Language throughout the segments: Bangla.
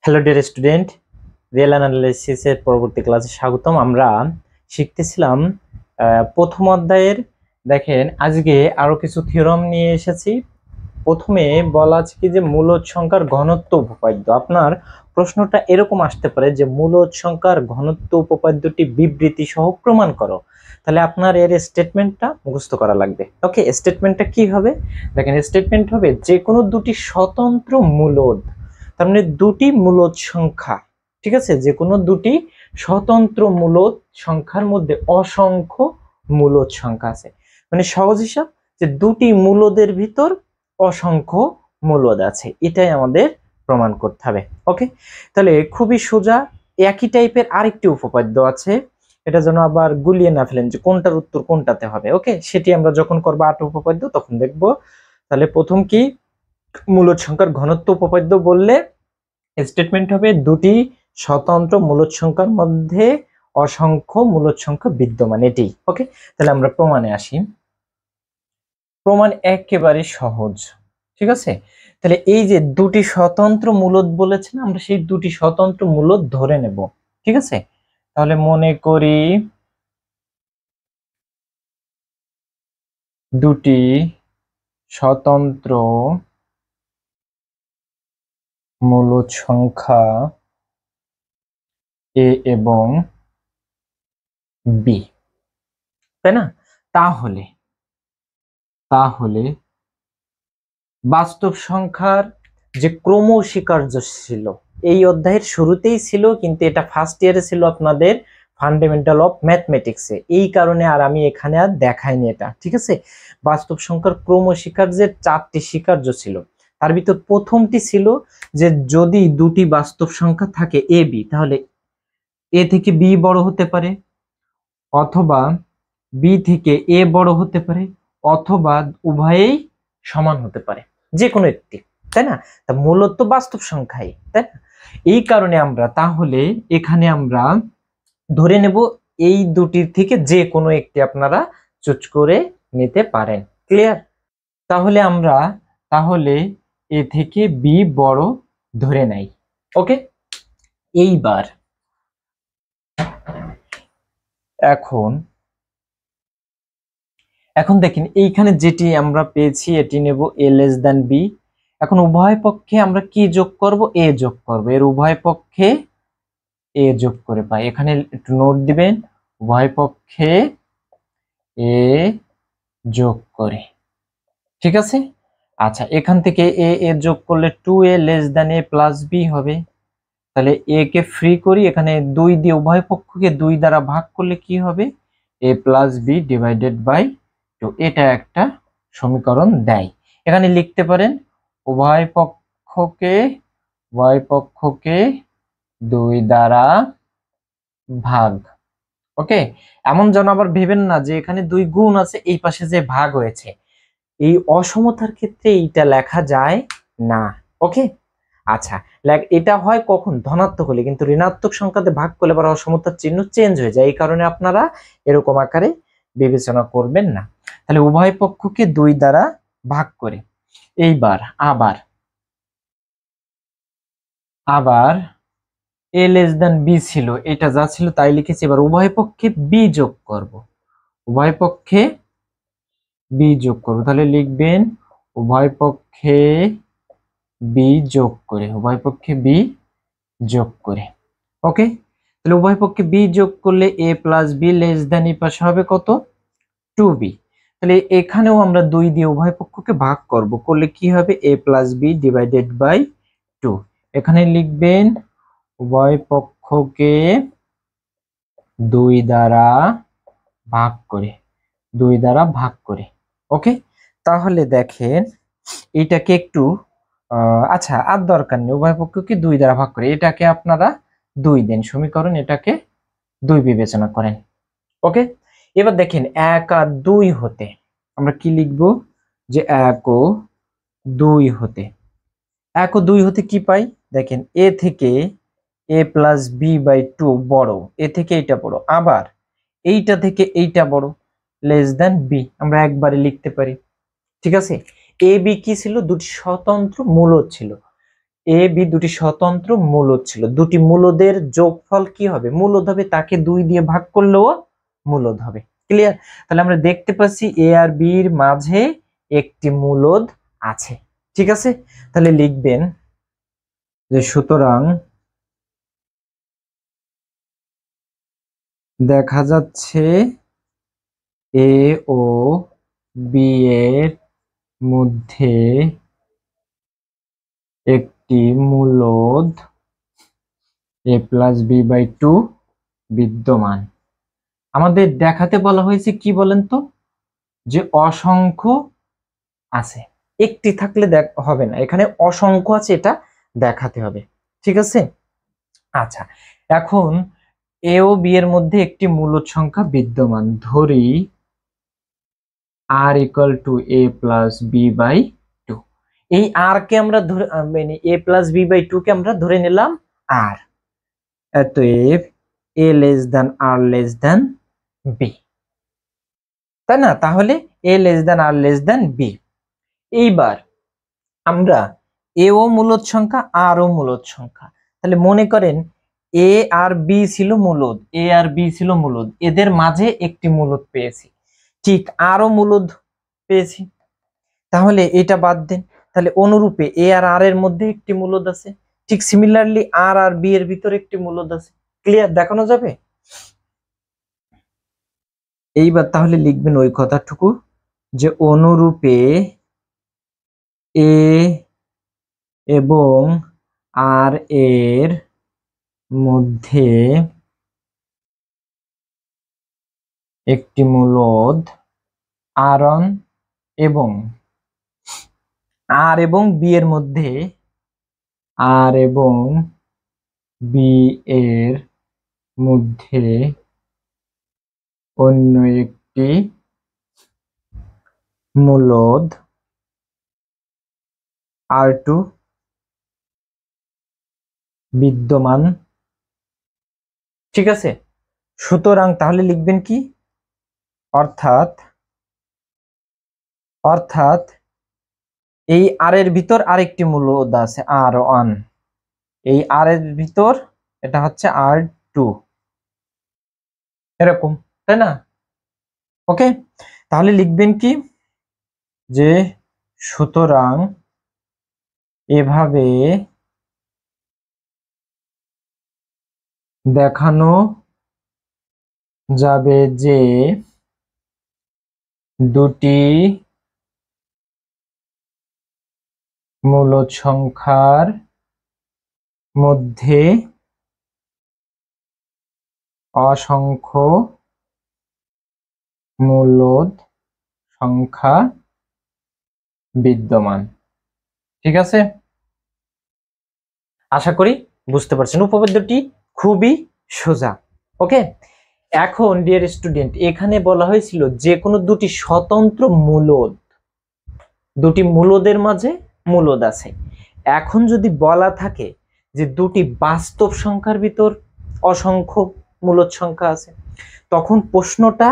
হ্যালো ডিয়ার স্টুডেন্ট, রিয়েল অ্যানালাইসিসের পরবর্তী ক্লাসে স্বাগতম। আমরা শিখতেছিলাম প্রথম অধ্যায়ের। দেখেন আজকে আরো কিছু থিওরাম নিয়ে এসেছি। প্রথমে বলা আছে কি যে মূলদ সংখ্যার ঘনত্ব উপপাদ্য। আপনার প্রশ্নটা এরকম আসতে পারে যে মূলদ সংখ্যার ঘনত্ব উপপাদ্যটি বিবৃতি সহ প্রমাণ করো। তাহলে আপনার এর স্টেটমেন্টটা মুখস্থ করা লাগবে। ওকে, স্টেটমেন্টটা কি হবে? দেখেন স্টেটমেন্ট হবে যে কোনো দুটি স্বতন্ত্র মূলদ, তার মানে দুটি মূলদ সংখ্যা, ঠিক আছে, যে কোনো দুটি স্বতন্ত্র মূলদ সংখ্যার মধ্যে অসংখ্য মূলদ সংখ্যা আছে। মানে সহজ হিসাব যে দুটি মূলদের ভিতর অসংখ্য মূলদ আছে, এটাই আমাদের প্রমাণ করতে হবে। ওকে, তাহলে খুবই সোজা। একই টাইপের আরেকটি উপপাদ্য আছে, এটা যেন আবার গুলিয়ে না ফেলেন যে কোনটার উত্তর কোনটাতে হবে। ওকে, সেটি আমরা যখন করবো 8 উপপাদ্য তখন দেখব। তাহলে প্রথম কি, মূলদ সংখ্যার ঘনত্ব উপপাদ্য বললে স্টেটমেন্ট হবে দুটি স্বতন্ত্র মূলদ সংখ্যার মধ্যে অসংখ্য মূলদ সংখ্যা বিদ্যমান, এটি। ওকে, তাহলে আমরা প্রমাণে আসি। প্রমাণ একেবারে সহজ, ঠিক আছে। তাহলে এই যে দুটি স্বতন্ত্র মূলদ বলেছেন, আমরা সেই দুটি স্বতন্ত্র মূলদ ধরে নেব, ঠিক আছে। তাহলে মনে করি দুটি স্বতন্ত্র মূলদ সংখ্যা এ এবং বি, তাই না? তাহলে বাস্তব সংখ্যার যে ক্রম স্বীকার্য ছিল, এই অধ্যায়ের শুরুতেই ছিল, কিন্তু এটা ফার্স্ট ইয়ারে ছিল আপনাদের ফান্ডামেন্টাল অফ ম্যাথমেটিক্সে, এই কারণে আর আমি এখানে আর দেখাইনি এটা, ঠিক আছে। বাস্তব সংখ্যার ক্রম স্বীকার্যের 4টি স্বীকার্য ছিল। তার ভিতর প্রথমটি ছিল যে যদি দুটি বাস্তব সংখ্যা থাকে এ বি, তাহলে এ থেকে বি বড় হতে পারে, অথবা বি থেকে এ বড় হতে পারে, অথবা উভয়েই সমান হতে পারে, যে কোনো একটি, তাই না? তা মূলত বাস্তব সংখ্যাই, তাই না? এই কারণে আমরা তাহলে এখানে আমরা ধরে নেব এই দুটির থেকে যে কোনো একটি আপনারা চুজ করে নিতে পারেন। ক্লিয়ার? তাহলে আমরা এ থেকে বি বড় ধরে নেই। ওকে, এইবার এখন দেখেন এইখানে যেটি আমরা পেয়েছি এটি নেব a লেস দ্যান b। এখন উভয় পক্ষে আমরা কি যোগ করব? a যোগ করব। এর উভয় পক্ষে a যোগ করে পাই, এখানে একটু নোট দিবেন, উভয় পক্ষে a যোগ করে, ঠিক আছে। আচ্ছা, এখান থেকে a যোগ করলে 2a less than a plus b হবে। তাহলে a কে ফ্রি করি, এখানে 2 দিয়ে উভয় পক্ষকে 2 দ্বারা ভাগ করলে কি হবে? a plus b divided by 2, এটা একটা সমীকরণ দেয়। এখানে লিখতে পারেন উভয় পক্ষকে 2 দ্বারা ভাগ। ওকে, এমন যেন আবার ভেবেন না যে এখানে 2 গুণ আছে, এই পাশে যে ভাগ হয়েছে। এই অসমতার ক্ষেত্রে এইটা লেখা যায় না। ওকে, আচ্ছা, এটা হয় কখন? ধনাত্মক হলে, কিন্তু ঋণাত্মক সংখ্যাতে ভাগ করলে আবার অসমতার চিহ্ন চেঞ্জ হয়ে যায়, এই কারণে আপনারা এরকম আকারে বিবেচনা করবেন না। তাহলে উভয় পক্ষকে 2 দ্বারা ভাগ করে, এইবার আবার a লেস দ্যান b ছিল, এটা যা ছিল তাই লিখেছি। এবার উভয় পক্ষে b যোগ করব, উভয় পক্ষে b যোগ করব। তাহলে লিখবেন উভয় পক্ষে b যোগ করে, উভয় পক্ষে b যোগ করে। ওকে, তাহলে উভয় পক্ষে b যোগ করলে a plus b less than, এই পাশে হবে কত? 2b। তাহলে এখানেও আমরা 2 দিয়ে উভয় পক্ষকে ভাগ করব, করলে কি হবে? a plus b divided by 2। এখানে লিখবেন উভয় পক্ষকে 2 দ্বারা ভাগ করে, 2 দ্বারা ভাগ করে। ওকে, তাহলে দেখেন এইটাকে একটু আচ্ছা, আর দরকার নেই, উভয় পক্ষকে 2 দ্বারা ভাগ করে, এটাকে আপনারা 2 দেন সমীকরণ, এটাকে 2 বিবেচনা করেন। ওকে, এবার দেখেন 1 আর 2 হতে আমরা কি লিখব? যে 1 ও 2 হতে, 1 ও 2 হতে কি পাই? দেখেন a থেকে a প্লাস b বাই 2 বড়, এ থেকে এইটা বড়, আবার এইটা থেকে এইটা বড়, লেস দ্যান b, আমরা একবারে লিখতে পারি, ঠিক আছে। a b কি ছিল? দুটি স্বতন্ত্র মূলদ ছিল। এ বি দুটি স্বতন্ত্র মূলদ ছিল, দুটি মূলদের যোগফল কি হবে? মূলদ হবে, তাকে 2 দিয়ে ভাগ করলেও মূলদ হবে। ক্লিয়ার? তাহলে আমরা দেখতে পাচ্ছি এ আর বি এর মাঝে একটি মূলদ আছে। ঠিক আছে, তাহলে লিখবেন যে সুতরাং দেখা যাচ্ছে এ ও বি এর মধ্যে একটি মূলদ a+b/2 বিদ্যমান। আমাদের দেখাতে বলা হয়েছে কি বলেন তো, যে অসংখ্য আছে, একটি থাকলে হবে না, এখানে অসংখ্য আছে, এটা দেখাতে হবে। ঠিক আছে, আচ্ছা এখন এ ও বি এর মধ্যে একটি মূলদ সংখ্যা বিদ্যমান, ধরি r = a+b/2। এই r কে আমরা ধরে মানে a+b/2 কে আমরা ধরে নিলাম r, অতএব a r b, তাই না? তাহলে a r b। এইবার আমরা এ ও মূলদ সংখ্যা, আর ও মূলদ সংখ্যা, তাহলে মনে করেন এ আর বি ছিল মূলদ, এ আর বি ছিল মূলদ, এদের মাঝে একটি মূলদ পেয়েছি, ঠিক আরও মূলদ পেয়েছি, তাহলে এটা বাদ দেন। তাহলে অনুরূপে এ আর এর মধ্যে একটি মূলদ আছে, ঠিক সিমিলারলি আর বি এর ভিতরে একটি মূলদ আছে। ক্লিয়ার? দেখানো যাবে? এইবার তাহলে লিখবেন ওই কথাটুকু, যে অনুরূপে এ এবং আর এর মধ্যে একটি মূলদ আর1 এবং আর এবং বি এর মধ্যে, আর এবং বি এর মধ্যে অন্য একটি মূলদ আর2 বিদ্যমান। ঠিক আছে, সুতরাং তাহলে লিখবেন কি, অর্থাৎ এই আর এর ভিতর আরেকটি মূলদ আছে আর1, এই আর এর ভিতর এটা হচ্ছে আর2, এরকম, তাই না? ওকে, তাহলে লিখবেন কি, যে সুতরাং এভাবে দেখানো যাবে যে দুটি মূলদ সংখ্যার মধ্যে অসংখ্য মূলদ সংখ্যা বিদ্যমান। ঠিক আছে, আশা করি বুঝতে পারছেন, উপপাদ্যটি খুবই সোজা। ওকে, এখন ডিয়ার স্টুডেন্ট, এখানে বলা হয়েছিল যে কোনো দুটি স্বতন্ত্র মূলদ, দুটি মূলদের মাঝে মূলদ আছে। এখন যদি বলা থাকে যে দুটি বাস্তব সংখ্যার ভিতর অসংখ্য মূলদ সংখ্যা আছে, তখন প্রশ্নটা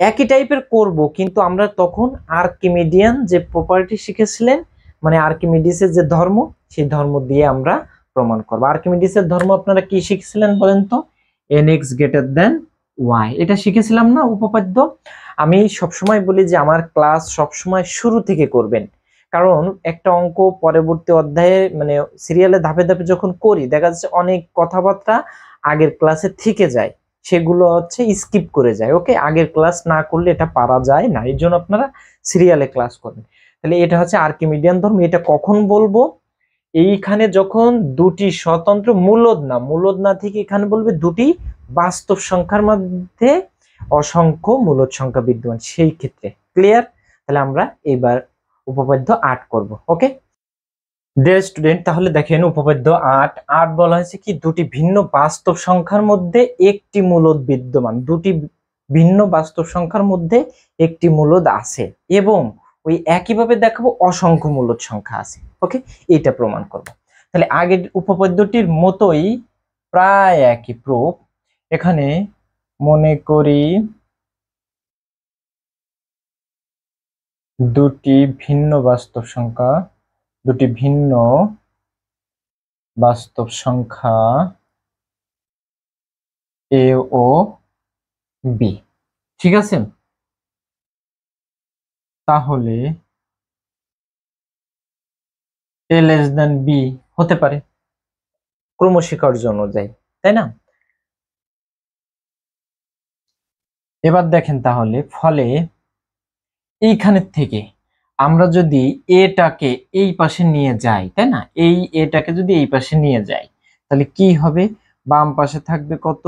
একই টাইপের করব, কিন্তু আমরা তখন আর্কিমিডিয়ান যে প্রপার্টি শিখেছিলেন, মানে আর্কিমিডিসের যে ধর্ম, সেই ধর্ম দিয়ে আমরা প্রমাণ করব। আর্কিমিডিসের ধর্ম আপনারা কি শিখেছিলেন বলেন তো? nx y, এটা শিখেছিলাম না উপপাদ্য? আমি সবসময় বলি যে আমার ক্লাস সবসময় শুরু থেকে করবেন, কারণ একটা অঙ্ক পরবর্তী অধ্যায়ে মানে সিরিয়ালে ধাপে ধাপে যখন করি, দেখা যাচ্ছে অনেক কথাবার্তা আগের ক্লাসে থেকে যায়, সেগুলো হচ্ছে স্কিপ করে যায়। ওকে, আগের ক্লাস না করলে এটা পারা যায় না, এই জন্য আপনারা সিরিয়ালে ক্লাস করবেন। তাহলে এটা হচ্ছে আর্কিমিডিয়ান ধর্ম। এটা কখন বলবো? এইখানে যখন দুটি স্বতন্ত্র মূলদ না থেকে এখানে বলবে দুটি বাস্তব সংখ্যার মধ্যে অসংখ্য মূলদ সংখ্যা বিদ্যমান, সেই ক্ষেত্রে। ক্লিয়ার? তাহলে আমরা এবার উপপাদ্য 8 করব। ওকে ডিয়ার স্টুডেন্ট, তাহলে দেখেন উপপাদ্য 8 বলা হয়েছে কি, দুটি ভিন্ন বাস্তব সংখ্যার মধ্যে একটি মূলদ বিদ্যমান, দুটি ভিন্ন বাস্তব সংখ্যার মধ্যে একটি মূলদ আছে এবং ওই একইভাবে দেখাবো অসংখ্য মূলদ সংখ্যা আছে। ওকে, এটা প্রমাণ করব। তাহলে আগের উপপাদ্যটির মতোই প্রায় একই প্রুফ। এখানে মনে করি দুটি ভিন্ন বাস্তব সংখ্যা, দুটি ভিন্ন বাস্তব সংখ্যা এ ও বি, ঠিক আছে? তাহলে এ লেস দেন বি হতে পারে ক্রমশিখার্য অনুযায়ী, তাই না? এবার দেখেন তাহলে ফলে এইখানের থেকে আমরা যদি এটাকে এই পাশে নিয়ে যাই, তাই না, এই এটাকে যদি এই পাশে নিয়ে যাই তাহলে কি হবে? বাম পাশে থাকবে কত?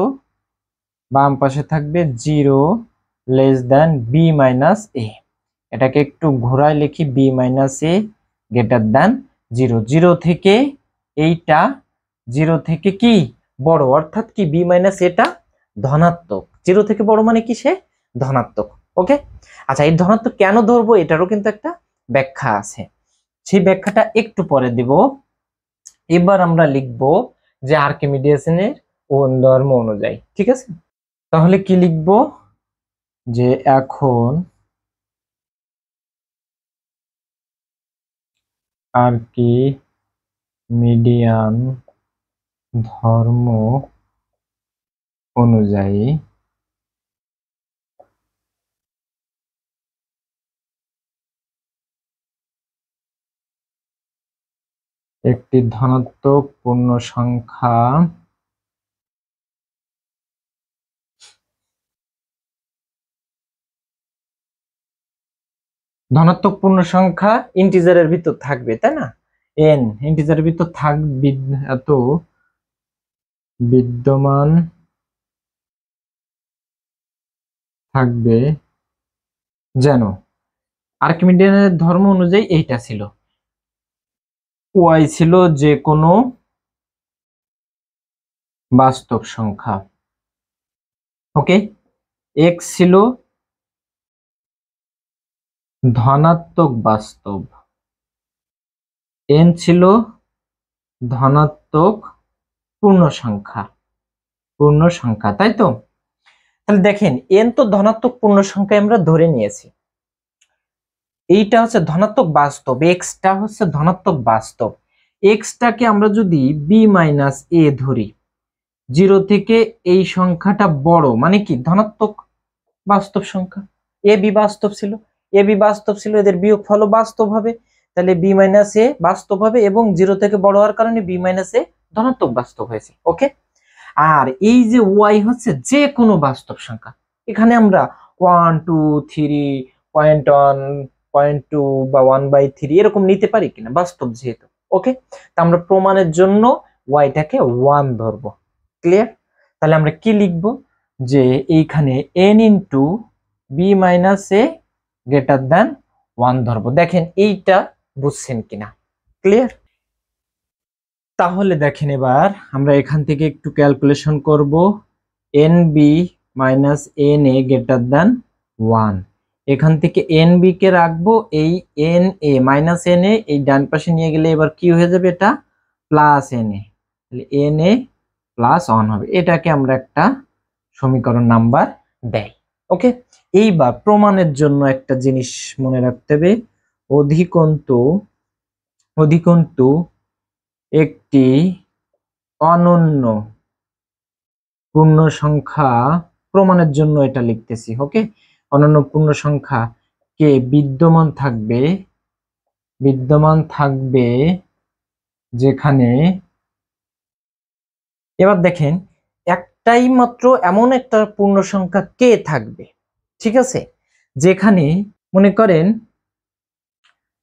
বাম পাশে থাকবে 0 লেস দেন বি মাইনাস এ। এটাকে একটু ঘোরায় লিখি, বি মাইনাস এ গ্রেটার দেন 0। 0 থেকে এইটা 0 থেকে কি বড়, অর্থাৎ কি বি মাইনাস এটা ধনাত্মক। 0 থেকে বড় মানে কি? সে ধনাত্মক। ওকে, আচ্ছা এই ধনাত্মক কেন ধরবো এটারও কিন্তু একটা ব্যাখ্যা আছে, সেই ব্যাখ্যাটা একটু পরে দিব। এবার আমরা লিখব যে আর্কিমিডিয়াসের ধর্ম অনুযায়ী, ঠিক আছে? তাহলে কি লিখব? যে এখন আর্কিমিডিয়ান ধর্ম অনুযায়ী একটি ধনাত্মক পূর্ণ সংখ্যা ধনাত্মক পূর্ণ সংখ্যা ইন্টিজারের ভিতর থাকবে, তাই না? এন ইন্টিজারের ভিতর থাকবে, এত বিদ্যমান থাকবে যেন, আর্কিমিডিয়ানের ধর্ম অনুযায়ী এইটা ছিল, ওয়াই ছিল যে কোনো বাস্তব সংখ্যা, ওকে, এক্স ছিল ধনাত্মক বাস্তব, এন ছিল ধনাত্মক পূর্ণ সংখ্যা, তাই তো? তাহলে দেখেন এন তো ধনাত্মক পূর্ণ সংখ্যা আমরা ধরে নিয়েছি, এইটা হচ্ছে ধনাত্মক বাস্তব, এক্সটা হচ্ছে ধনাত্মক বাস্তব। এক্সটাকে আমরা যদি বি মাইনাস এ ধরি, 0 থেকে এই সংখ্যাটা বড় মানে কি ধনাত্মক বাস্তব সংখ্যা। এ বি বাস্তব ছিল, এদের বিয়োগফল বাস্তব হবে, তাহলে বি মাইনাস এ বাস্তব হবে এবং 0 থেকে বড় হওয়ার কারণে বি মাইনাস এ ধনাত্মক বাস্তব হয়েছে। ওকে, আর এই যে ওয়াই হচ্ছে যে কোনো বাস্তব সংখ্যা, এখানে আমরা 1 2 3 0.1 0.2 বা 1/3 এরকম নিতে পারি কিনা, বাস্তব যেহেতু। ওকে, তা আমরা প্রমাণের জন্য ওয়াইটাকে 1 ধরবো। ক্লিয়ার? তাহলে আমরা কি লিখবো? যে এইখানে n ইন্টু বি মাইনাস এ গ্রেটার দেন 1 ধরবো। দেখেন এইটা বুঝছেন কিনা? ক্লিয়ার? তাহলে দেখেন এবার আমরা এখান থেকে একটু ক্যালকুলেশন করব। N b minus n a greater than 1, এখান থেকে এন বি কে রাখবো, এই n a minus n a এই ডান পাশে নিয়ে গেলে এবার কি হয়ে যাবে? এটা প্লাস এন এ, তাহলে এন এ প্লাস 1 হবে। এটাকে আমরা একটা সমীকরণ নাম্বার দেই। ওকে, এইবার প্রমাণের জন্য একটা জিনিস মনে রাখতে হবে, অধিকন্তু একটি অনন্য পূর্ণ সংখ্যা, প্রমাণের জন্য এটা লিখতেছি। ওকে, অনন্য পূর্ণ সংখ্যা কে বিদ্যমান থাকবে যেখানে, এবার দেখেন একটাই মাত্র এমন একটা পূর্ণ সংখ্যা কে থাকবে, ঠিক আছে, যেখানে মনে করেন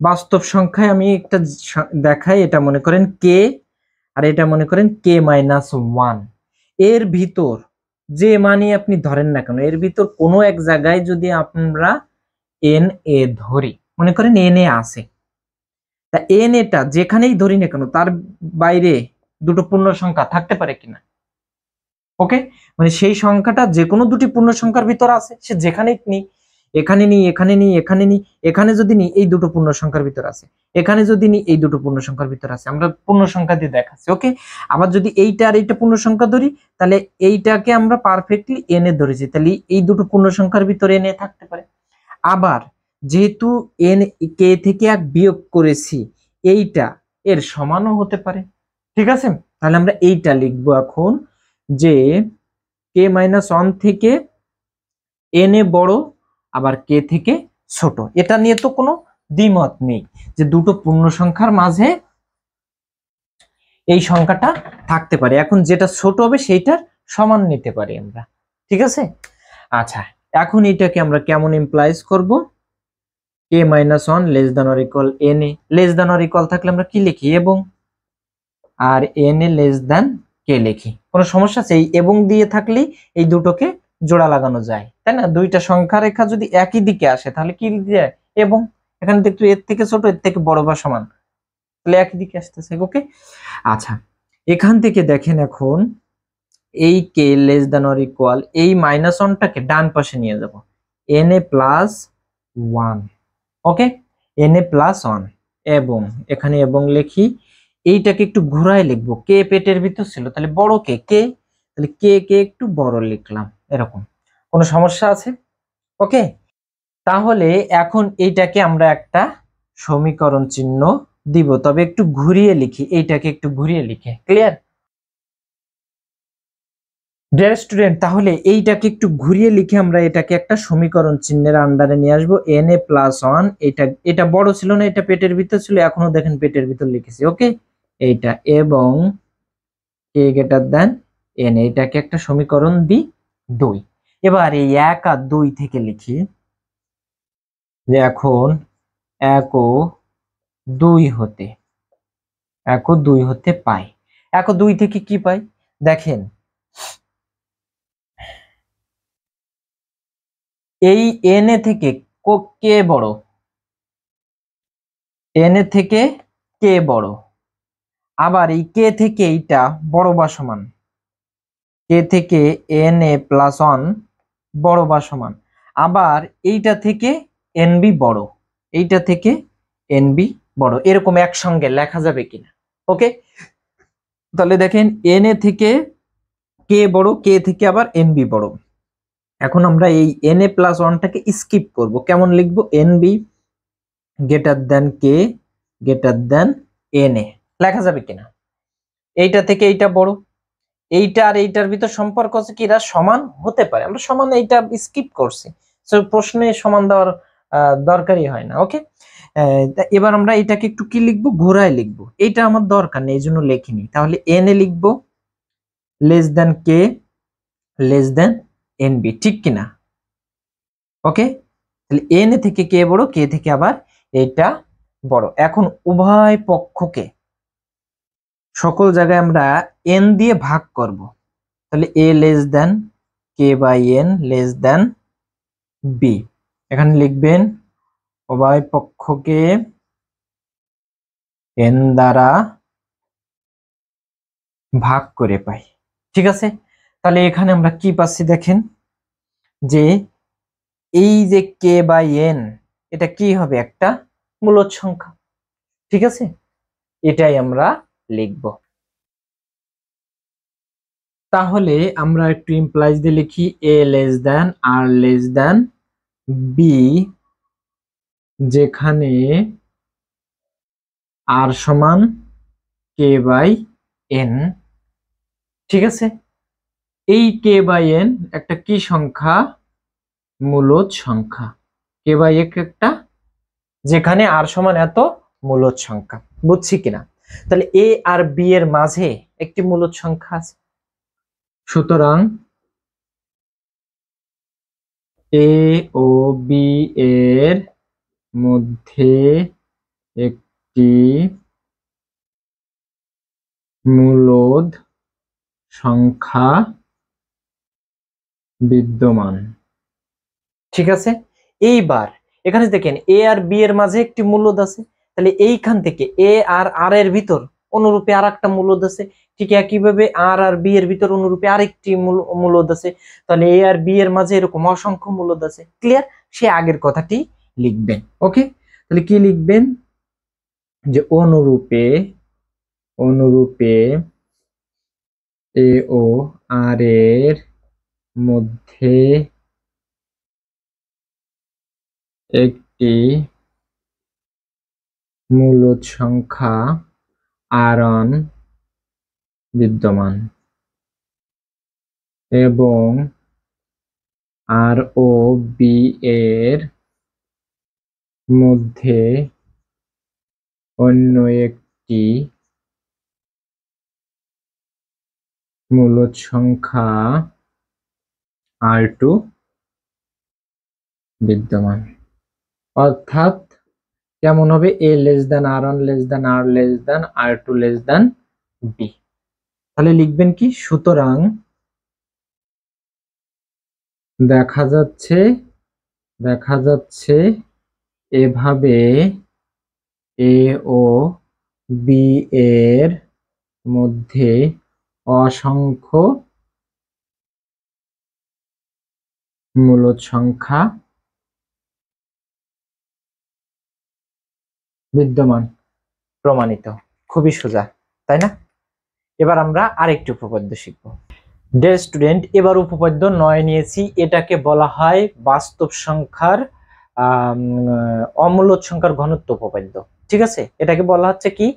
বাস্তব সংখ্যায় আমি একটা দেখাই, এটা মনে করেন কে আর এটা মনে করেন কে মাইনাস 1, এর ভিতর যে মানই আপনি ধরেন না কেন, এর ভিতর কোনো এক জায়গায় যদি আমরা এন এ ধরি, মনে করেন এন এ আছে, তা এন এটা যেখানেই ধরি না কেন তার বাইরে দুটো পূর্ণ সংখ্যা থাকতে পারে কিনা? ওকে, মানে সেই সংখ্যাটা যে কোনো দুটি পূর্ণ সংখ্যার ভিতর আছে, সে যেখানেই নিই, এখানে নিই, এখানে নিই, এখানে নিই, এখানে যদি নিই এই দুটো পূর্ণ সংখ্যার ভিতর আছে, এখানে যদি নিই এই দুটো পূর্ণ সংখ্যার ভিতর আছে, আমরা পূর্ণ সংখ্যা দিয়ে দেখাচ্ছি। ওকে, আবার যদি এইটা আর এইটা পূর্ণ সংখ্যা ধরি, তাহলে এইটাকে আমরা পারফেক্টলি এন এ ধরেছি, তাহলে এই দুটো পূর্ণ সংখ্যার ভিতরে এন এ থাকতে পারে। আবার যেহেতু এন কে থেকে এক বিয়োগ করেছি, এইটা এর সমানও হতে পারে। ঠিক আছে, তাহলে আমরা এইটা লিখবো এখন যে k-1 থেকে n এ বড় আবার k থেকে ছোট। এটা নিয়ে তো কোনো দ্বিমত নেই যে দুটো পূর্ণ সংখ্যার মাঝে এই সংখ্যাটা থাকতে পারে। এখন যেটা ছোট হবে সেইটার সমান নিতে পারি আমরা। ঠিক আছে, আচ্ছা এখন এটাকে আমরা কেমন ইমপ্লাইজ করব? k-1 less than or equal n A, less than or equal থাকলে আমরা কি লিখি? এবং। আর n এ লেস দ্যান k লিখি। কোনো সমস্যা আছে? এই এবং দিয়ে থাকলেই এই দুটোকে জোড়া লাগানো যায়, তাই না? দুইটা সংখ্যা রেখা যদি একই দিকে আসে তাহলে কি দিয়ে? এবং। এখানে দেখতো এর থেকে ছোট এর থেকে বড় বা সমান, তাহলে একই দিকে আসতেছে। ওকে, আচ্ছা এখান থেকে দেখেন এখন এই k less than or equal এই -1টাকে ডান পাশে নিয়ে যাব, na+1। ওকে, na+1 এবং এখানে এবং লিখি। এইটাকে একটু ঘুরায় লিখবো, কে পেটের ভিতর ছিল তাহলে বড় কে, তাহলে কে একটু বড় লিখলাম এরকম। কোনো সমস্যা আছে? ওকে, তাহলে এখন এইটাকে আমরা একটা সমীকরণ চিহ্ন দিব, তবে একটু ঘুরিয়ে লিখি, এইটাকে একটু ঘুরিয়ে লিখে। Clear dear student? তাহলে এইটাকে একটু ঘুরিয়ে লিখে আমরা এটাকে একটা সমীকরণ চিহ্নের আন্ডারে নিয়ে আসবো, na+1। এটা বড় ছিল না, এটা পেটের ভিতর ছিল, এখনো দেখেন পেটের ভিতর লিখেছি। ওকে, এইটা এবং k গ্রেটার দ্যান n, এটাকে একটা সমীকরণ দিই 2। এবার এই 1 আর 2 থেকে লিখি যে এখন 1 ও 2 হতে, 1 ও 2 হতে পাই। 1 ও 2 থেকে কি পাই? দেখেন এই n এ থেকে কে বড়, n এ থেকে কে বড়, আবার এই কে থেকে এইটা বড় বা সমান, কে থেকে na+1 বড় বা সমান, আবার এইটা থেকে nb বড়, এইটা থেকে nb বড়, এরকম একসঙ্গে লেখা যাবে কিনা? ওকে, তাহলে দেখেন na থেকে কে বড়, কে থেকে আবার nb বড়। এখন আমরা এই na+1টাকে স্কিপ করব, কেমন লিখবো? nb greater than k greater than na লেখা যাবে কিনা? এইটা থেকে এইটা বড়, এইটা আর এইটার ভিতর সম্পর্ক আছে কি? এরা সমান হতে পারে, আমরা সমান এইটা স্কিপ করছি, সো প্রশ্নে সমান দেওয়ার দরকারই হয় না। ওকে, এবার আমরা এটাকে একটু কি লিখবো? ঘোরায় লিখবো, এইটা আমার দরকার নেই এই জন্য লিখিনি। তাহলে na লিখবো less than k less than nb, ঠিক কিনা? ওকে, তাহলে na থেকে কে বড়, কে থেকে আবার এটা বড়। এখন উভয় পক্ষকে সকল জায়গায় আমরা n দিয়ে ভাগ করব, তাহলে a লেস দ্যান কে by n less than b। এখানে লিখবেন উভয় পক্ষকে n দ্বারা ভাগ করে পাই। ঠিক আছে, তাহলে এখানে আমরা কি পাচ্ছি দেখেন, যে এই যে কে বাই n এটা কি হবে? একটা মূলদ সংখ্যা। ঠিক আছে, এটাই আমরা লিখব। তাহলে আমরা একটু ইমপ্লাইজ দিয়ে লিখি, a less than r less than b, যেখানে আর সমান কে বাই n। ঠিক আছে, এই কে বাই n একটা কি সংখ্যা? মূলদ সংখ্যা। কে বাই একটা, যেখানে আর সমান এত মূলদ সংখ্যা। বুঝছি কিনা? তাহলে a আর b এর মাঝে একটি মূলদ সংখ্যা আছে, সুতরাং a ও b এর মধ্যে একটি মূলদ সংখ্যা বিদ্যমান। ঠিক আছে, এইবার এখানে দেখেন a আর b এর মাঝে একটি মূলদ আছে, তাহলে এইখান থেকে a আর r এর ভিতর অনুরূপে আর একটা মূলদ আছে, ঠিক একইভাবে r আর b এর ভিতর অনুরূপে আরেকটি মূলদ আছে, তাহলে a আর b এর মাঝে এরকম অসংখ্য মূলদ আছে। ক্লিয়ার? সে আগের কথাটি লিখবেন। ওকে, তাহলে কি লিখবেন? যে অনুরূপে অনুরূপে a ও r এর মধ্যে একটি মূলদ সংখ্যা r1 বিদ্যমান এবং আর ও বি এর মধ্যে অন্য একটি মূলদ সংখ্যা R2 বিদ্যমান। অর্থাৎ কেমন হবে? A less than R1 less than R less than R2 less than B। তাহলে লিখবেন কি? সুতরাং দেখা যাচ্ছে এভাবে A ও B এর মধ্যে অসংখ্য মূলদ সংখ্যা বিদ্যমান। প্রমাণিত। খুবই সোজা, তাই না? এবার আমরা আরেকটি উপপাদ্য শিখব। ডিয়ার স্টুডেন্ট, এবার উপপাদ্য 9 নিয়েছি। এটাকে বলা হয় বাস্তব সংখ্যার অমূলদ সংখ্যার ঘনত্ব উপপাদ্য। ঠিক আছে, এটাকে বলা হচ্ছে কি?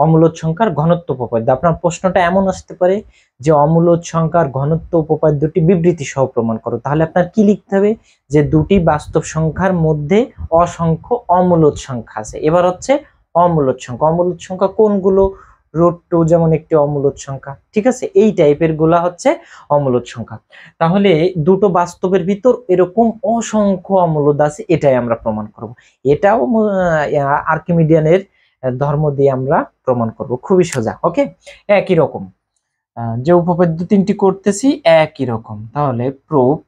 অমূলদ সংখ্যার ঘনত্ব উপপাদ্য। আপনার প্রশ্নটা এমন আসতে পারে যে অমূলদ সংখ্যার ঘনত্ব উপপাদ্যটি বিবৃতি সহ প্রমাণ করো। তাহলে আপনার কি লিখতে হবে? যে দুটি বাস্তব সংখ্যার মধ্যে অসংখ্য অমূলদ সংখ্যা আছে। এবার হচ্ছে অমূলদ সংখ্যা। অমূলদ সংখ্যা কোনগুলো? √2 যেমন একটি অমূলদ সংখ্যা। ঠিক আছে, এই টাইপের গুলা হচ্ছে অমূলদ সংখ্যা। তাহলে দুটো বাস্তবের ভিতর এরকম অসংখ্য অমূলদ আছে, এটাই আমরা প্রমাণ করব। এটাও আর্কিমিডিয়ানের ধর্ম দিয়ে আমরা প্রমাণ করব। খুবই সোজা। ওকে, একই রকম যে উপপাদ্য তিনটি করতেছি একই রকম। তাহলে প্রুফ,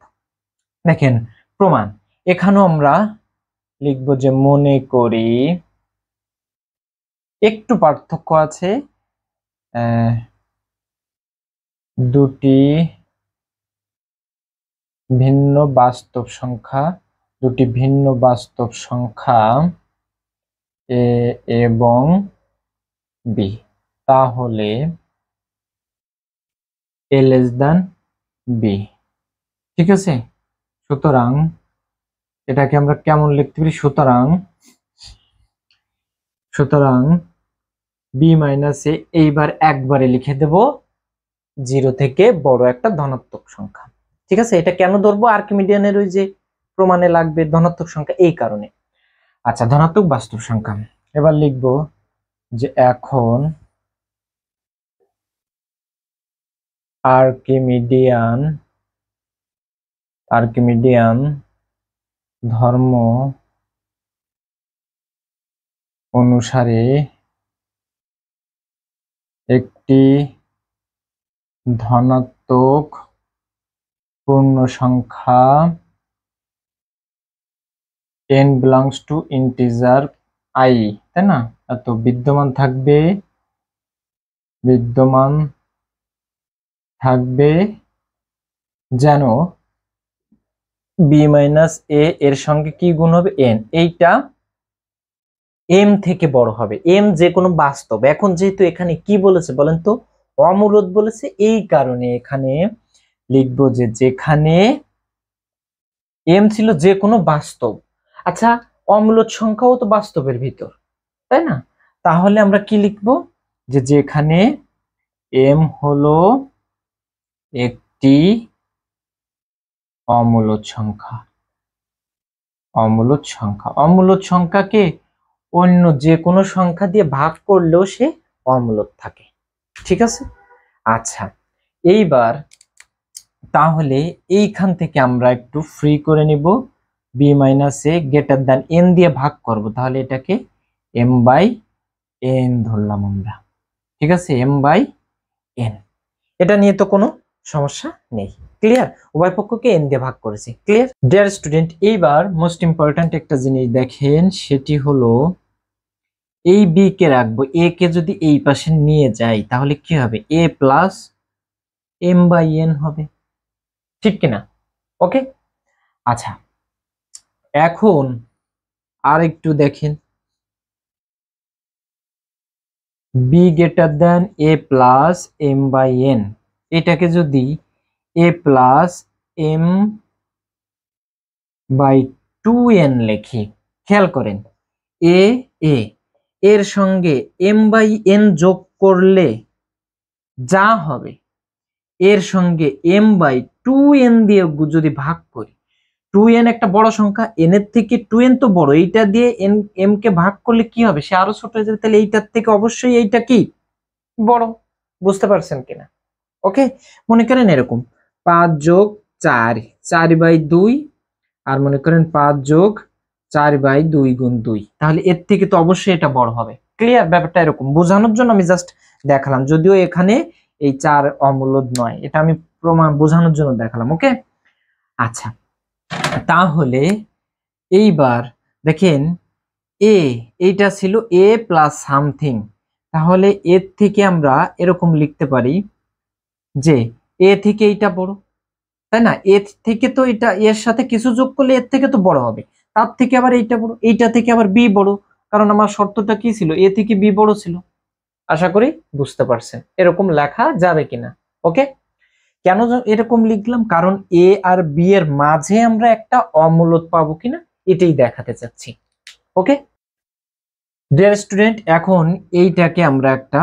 দেখেন প্রমাণ। এখানেও আমরা লিখব যে মনে করি, একটু পার্থক্য আছে, দুটি ভিন্ন বাস্তব সংখ্যা এ এবং বি, তাহলে এ লেস দেন বি। ঠিক আছে, সুতরাং এটাকে আমরা কেমন লিখতে পারি? সুতরাং বি মাইনাস এ, এইবার একবারে লিখে দেব 0 থেকে বড় একটা ধনাত্মক সংখ্যা। ঠিক আছে, এটা কেন ধরবো? আর্কিমিডিয়ানের ওই যে প্রমাণে লাগবে ধনাত্মক সংখ্যা, এই কারণে। আচ্ছা, ধনাত্মক বাস্তব সংখ্যা। এবার লিখব যে এখন আর্কিমিডিয়ান ধর্ম অনুসারে একটি ধনাত্মক পূর্ণ সংখ্যা n belongs to integer I, তাই না? এত বিদ্যমান থাকবে যেন b মাইনাস a এর সঙ্গে কি গুণ হবে? n। এইটা m থেকে বড় হবে। m যে কোনো বাস্তব। এখন যেহেতু এখানে কি বলেছে বলেন তো? অমূলদ বলেছে, এই কারণে এখানে লিখবো যে যেখানে m ছিল যে কোনো বাস্তব। আচ্ছা, অমূলদ সংখ্যাও তো বাস্তবের ভিতর, তাই না? তাহলে আমরা কি লিখবো? যে যেখানে m হলো একটি অমূলদ সংখ্যাকে অন্য যে কোনো সংখ্যা দিয়ে ভাগ করলেও সে অমূলদ থাকে। ঠিক আছে, আচ্ছা এইবার তাহলে এইখান থেকে আমরা একটু ফ্রি করে নিব। b মাইনাস এ গ্রেটার দ্যান n দিয়ে ভাগ করব, তাহলে এটাকে m বাই n ধরলাম আমরা। ঠিক আছে, m বাই n, এটা নিয়ে তো কোনো সমস্যা নেই। ক্লিয়ার? উভয় পক্ষকে n দিয়ে ভাগ করেছি। ক্লিয়ার? ডিয়ার স্টুডেন্ট, এইবার মোস্ট ইম্পর্ট্যান্ট একটা জিনিস দেখেন, সেটি হলো এই b কে রাখবো, a কে যদি এই পাশে নিয়ে যাই তাহলে কি হবে? a plus m by n হবে। ঠিক কিনা? ওকে, আচ্ছা এখন আর একটু দেখেন, b greater than a plus m by n, এটাকে যদি a plus m by 2n লিখি, খেয়াল করেন a এর সঙ্গে m বাই n যোগ করলে যা হবে এর সঙ্গে m/2n দিয়ে যদি ভাগ করি, 2n একটা বড় সংখ্যা, n এর থেকে 2n তো বড়, এইটা দিয়ে m কে ভাগ করলে কি হবে, সে আরো ছোট হয়ে যাবে, তাহলে এইটার থেকে অবশ্যই এইটা কি বড়। বুঝতে পারছেন কিনা? ওকে, মনে করেন এরকম 5 যোগ 4, 4/2, আর মনে করেন 5 যোগ 4/2 গুণ 2, তাহলে এর থেকে তো অবশ্যই এটা বড় হবে। ক্লিয়ার? ব্যাপারটা এরকম বোঝানোর জন্য আমি জাস্ট দেখালাম, যদিও এখানে এই 4 অমূলদ নয়, এটা আমি প্রমাণ বোঝানোর জন্য দেখালাম। ওকে, আচ্ছা, তাহলে এইবার দেখেন এইটা ছিল a প্লাস সামথিং, তাহলে এর থেকে আমরা এরকম লিখতে পারি যে a থেকে এইটা বড়, তাই না? এর থেকে তো এটা এর সাথে কিছু যোগ করলে এর থেকে তো বড় হবে, তার থেকে আবার এইটা বড়, এইটা থেকে আবার বি বড়, কারণ আমার শর্তটা কি ছিল, এ থেকে বি বড় ছিল। আশা করি বুঝতে পারছেন এরকম লেখা যাবে কিনা। ওকে, কেন এরকম লিখলাম, কারণ এ আর বি এর মাঝে আমরা একটা অমূলদ পাবো কিনা এটাই দেখাতে চাচ্ছি। ওকে ডিয়ার স্টুডেন্ট, এখন এইটাকে আমরা একটা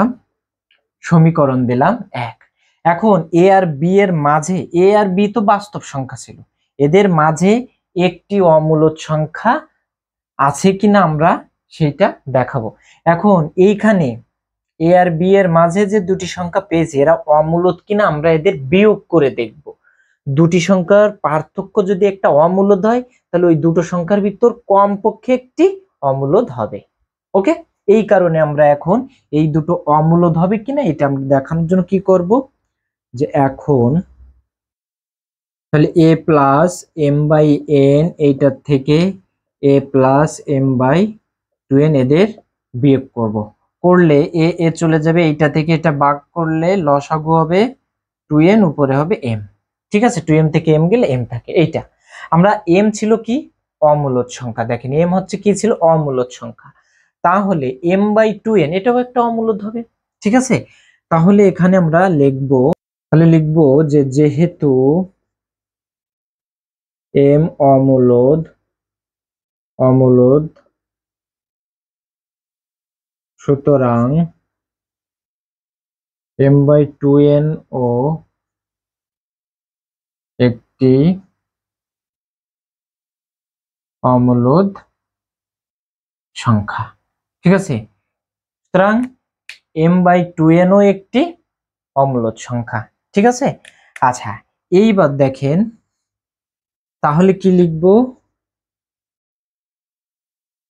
সমীকরণ দিলাম 1। এখন এ আর বি এর মাঝে, এ আর বি তো বাস্তব সংখ্যা ছিল, এদের মাঝে একটি অমূলদ সংখ্যা আছে কিনা আমরা সেটা দেখাবো। এখন এইখানে এ আর বি এর মাঝে যে দুটি সংখ্যা পেয়েছি এরা অমূলদ কিনা আমরা এদের বিয়োগ করে দেখব। দুটি সংখ্যার পার্থক্য যদি একটা অমূলদ হয় তাহলে ওই দুটো সংখ্যার ভিতর কমপক্ষে একটি অমূলদ হবে। ওকে, এই কারণে আমরা এখন এই দুটো অমূলদ হবে কিনা এটা আমরা দেখানোর জন্য কি করব, যে এখন তাহলে a প্লাস m/n এইটার থেকে a প্লাস m/2n এদের বিয়োগ করব, করলে এ চলে যাবে, এইটা থেকে এটা ভাগ করলে লসাগু হবে 2n, উপরে হবে m। ঠিক আছে, 2m থেকে m গেলে m থাকে। এইটা আমরা m ছিল কি অমূলদ সংখ্যা, দেখেন m হচ্ছে কি ছিল অমূলদ সংখ্যা, তাহলে m/2n এটাও একটা অমূলদ হবে। ঠিক আছে, তাহলে এখানে আমরা লিখবো, তাহলে লিখবো যে যেহেতু m অমূলদ, সুতরাং m/2n ও একটি অমূলদ সংখ্যা। ঠিক আছে, সুতরাং m/2n ও একটি অমূলদ সংখ্যা। ঠিক আছে, আচ্ছা, এইবার দেখেন তাহলে কি লিখবো,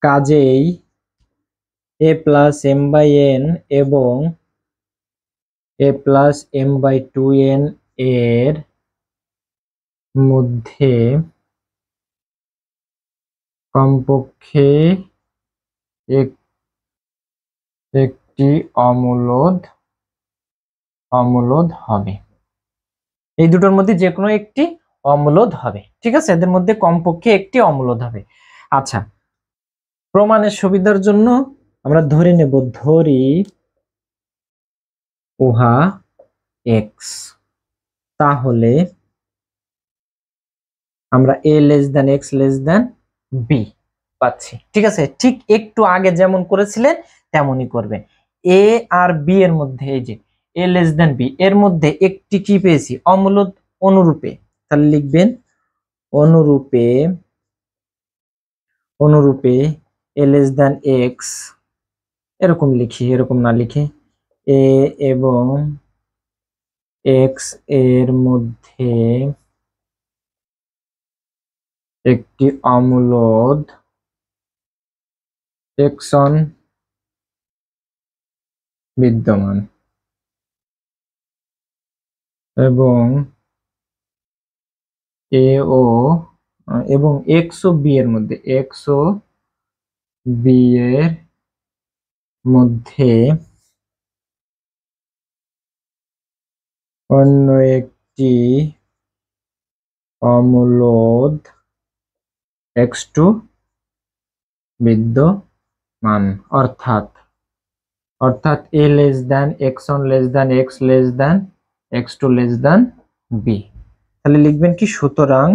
কাজেই a প্লাস m/n এবং a প্লাস m/2n এর মধ্যে কমপক্ষে একটি অমূলদ হবে, এই দুটোর মধ্যে যে কোনো একটি অমূলদ হবে। ঠিক আছে, এদের মধ্যে কমপক্ষে একটি অমূলদ হবে। আচ্ছা, প্রমাণের সুবিধার জন্য আমরা ধরে নেব, ধরি উহা x, তাহলে আমরা a less than x less than b পাচ্ছি। ঠিক আছে, ঠিক একটু আগে যেমন করেছিলেন তেমনই করবেন। a আর b এর মধ্যে, এই যে a লেস দেন b এর মধ্যে একটি কি পেয়েছি অমূলদ, অনুরূপে, তাহলে লিখবেন অনুরূপে a লেস দেন x, এরকম লিখি, এরকম না লিখে a এবং x এর মধ্যে একটি অমূলদ xn বিদ্যমান এবং a ও এবং x ও b এর মধ্যে, x ও b এর মধ্যে অন্য একটি অমূলদ x2 বিদ্যমান, অর্থাৎ a less than x1 less than x less than x2 less than b। তাহলে লিখবেন কি, সুতরাং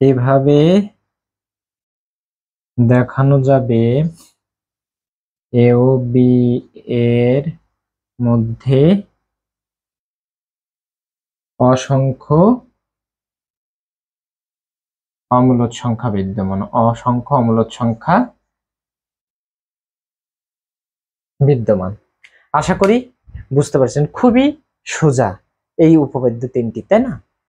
এভাবে দেখানো যাবে এ ও বি এর মধ্যে অসংখ্য অমূলদ সংখ্যা বিদ্যমান, অসংখ্য অমূলদ সংখ্যা বিদ্যমান। আশা করি বুঝতে পারছেন, খুবই সোজা এই উপপাদ্য তিনটি, তাই না?